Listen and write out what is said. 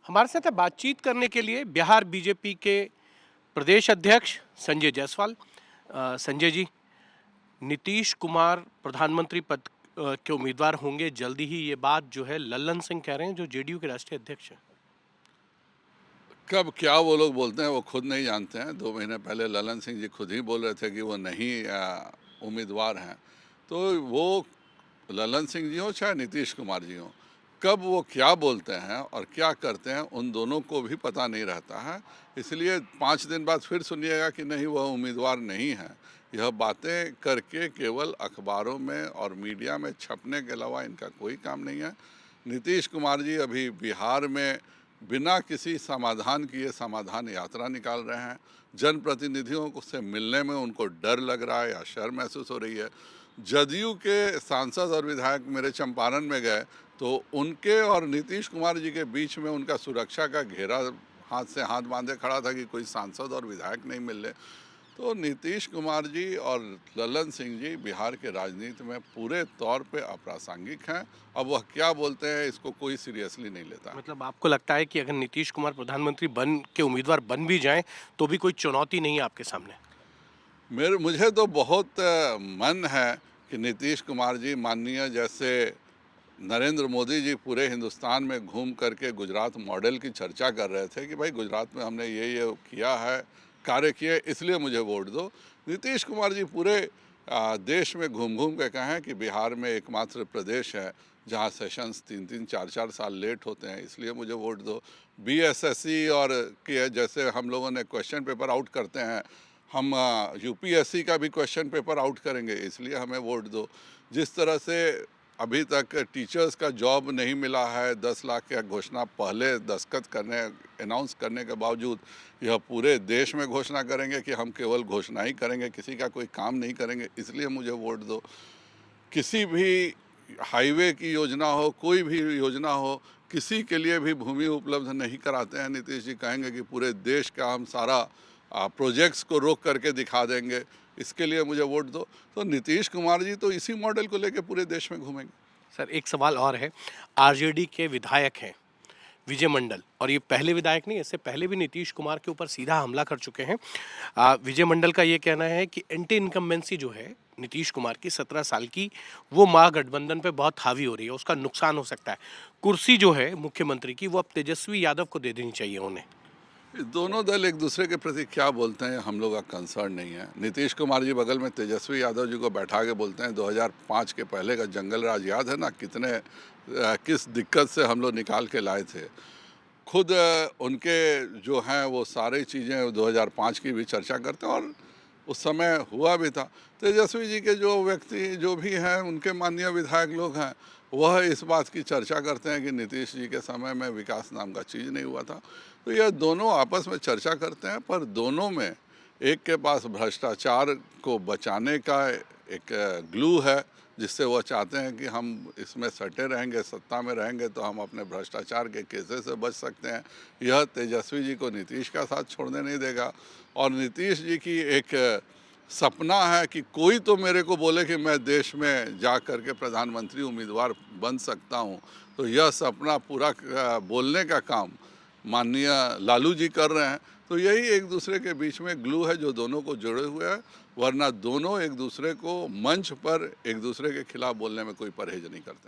हमारे साथ बातचीत करने के लिए बिहार बीजेपी के प्रदेश अध्यक्ष संजय जायसवाल। संजय जी, नीतीश कुमार प्रधानमंत्री पद के उम्मीदवार होंगे जल्दी ही, ये बात जो है लल्लन सिंह कह रहे हैं, जो जेडीयू के राष्ट्रीय अध्यक्ष हैं। कब क्या वो लोग बोलते हैं वो खुद नहीं जानते हैं। 2 महीने पहले ललन सिंह जी खुद ही बोल रहे थे कि वो नहीं उम्मीदवार हैं। तो वो ललन सिंह जी हों चाहे नीतीश कुमार जी हों, कब वो क्या बोलते हैं और क्या करते हैं उन दोनों को भी पता नहीं रहता है। इसलिए 5 दिन बाद फिर सुनिएगा कि नहीं वह उम्मीदवार नहीं है। यह बातें करके केवल अखबारों में और मीडिया में छपने के अलावा इनका कोई काम नहीं है। नीतीश कुमार जी अभी बिहार में बिना किसी समाधान किए समाधान यात्रा निकाल रहे हैं। जनप्रतिनिधियों से मिलने में उनको डर लग रहा है या शर्म महसूस हो रही है। जदयू के सांसद और विधायक मेरे चंपारण में गए तो उनके और नीतीश कुमार जी के बीच में उनका सुरक्षा का घेरा हाथ से हाथ बांधे खड़ा था कि कोई सांसद और विधायक नहीं मिल रहे। तो नीतीश कुमार जी और ललन सिंह जी बिहार के राजनीति में पूरे तौर पे अप्रासंगिक हैं। अब वह क्या बोलते हैं इसको कोई सीरियसली नहीं लेता। मतलब आपको लगता है कि अगर नीतीश कुमार प्रधानमंत्री बन के उम्मीदवार बन भी जाएं तो भी कोई चुनौती नहीं है आपके सामने? मुझे तो बहुत मन है कि नीतीश कुमार जी माननीय जैसे नरेंद्र मोदी जी पूरे हिंदुस्तान में घूम करके गुजरात मॉडल की चर्चा कर रहे थे कि भाई गुजरात में हमने ये किया है, कार्य किए, इसलिए मुझे वोट दो। नीतीश कुमार जी पूरे देश में घूम घूम के कहें कि बिहार में एकमात्र प्रदेश है जहां सेशंस 3-3 4-4 साल लेट होते हैं, इसलिए मुझे वोट दो। बीएसएससी और के जैसे हम लोगों ने क्वेश्चन पेपर आउट करते हैं, हम यूपीएससी का भी क्वेश्चन पेपर आउट करेंगे, इसलिए हमें वोट दो। जिस तरह से अभी तक टीचर्स का जॉब नहीं मिला है, 10 लाख की घोषणा पहले दस्तखत करने अनाउंस करने के बावजूद यह पूरे देश में घोषणा करेंगे कि हम केवल घोषणा ही करेंगे, किसी का कोई काम नहीं करेंगे, इसलिए मुझे वोट दो। किसी भी हाईवे की योजना हो, कोई भी योजना हो, किसी के लिए भी भूमि उपलब्ध नहीं कराते हैं। नीतीश जी कहेंगे कि पूरे देश का हम सारा प्रोजेक्ट्स को रोक करके दिखा देंगे, इसके लिए मुझे वोट दो। तो नीतीश कुमार जी तो इसी मॉडल को लेकर पूरे देश में घूमेंगे। सर, एक सवाल और है। आरजेडी के विधायक हैं विजय मंडल, और ये पहले विधायक नहीं, इससे पहले भी नीतीश कुमार के ऊपर सीधा हमला कर चुके हैं। विजय मंडल का ये कहना है कि एंटी इनकम्बेंसी जो है नीतीश कुमार की 17 साल की, वो महागठबंधन पे बहुत हावी हो रही है, उसका नुकसान हो सकता है। कुर्सी जो है मुख्यमंत्री की वो अब तेजस्वी यादव को दे देनी चाहिए उन्हें। दोनों दल एक दूसरे के प्रति क्या बोलते हैं हम लोग का कंसर्न नहीं है। नीतीश कुमार जी बगल में तेजस्वी यादव जी को बैठा के बोलते हैं 2005 के पहले का जंगल राज याद है ना, कितने किस दिक्कत से हम लोग निकाल के लाए थे। खुद उनके जो हैं वो सारी चीज़ें 2005 की भी चर्चा करते हैं और उस समय हुआ भी था। तेजस्वी जी के जो व्यक्ति जो भी हैं उनके माननीय विधायक लोग हैं, वह इस बात की चर्चा करते हैं कि नीतीश जी के समय में विकास नाम का चीज़ नहीं हुआ था। तो यह दोनों आपस में चर्चा करते हैं, पर दोनों में एक के पास भ्रष्टाचार को बचाने का एक ग्लू है, जिससे वह चाहते हैं कि हम इसमें सटे रहेंगे, सत्ता में रहेंगे तो हम अपने भ्रष्टाचार के केसेस से बच सकते हैं। यह तेजस्वी जी को नीतीश का साथ छोड़ने नहीं देगा। और नीतीश जी की एक सपना है कि कोई तो मेरे को बोले कि मैं देश में जा कर के प्रधानमंत्री उम्मीदवार बन सकता हूं। तो यह सपना पूरा बोलने का काम माननीय लालू जी कर रहे हैं। तो यही एक दूसरे के बीच में ग्लू है जो दोनों को जुड़े हुए है, वरना दोनों एक दूसरे को मंच पर एक दूसरे के खिलाफ बोलने में कोई परहेज नहीं करते हैं।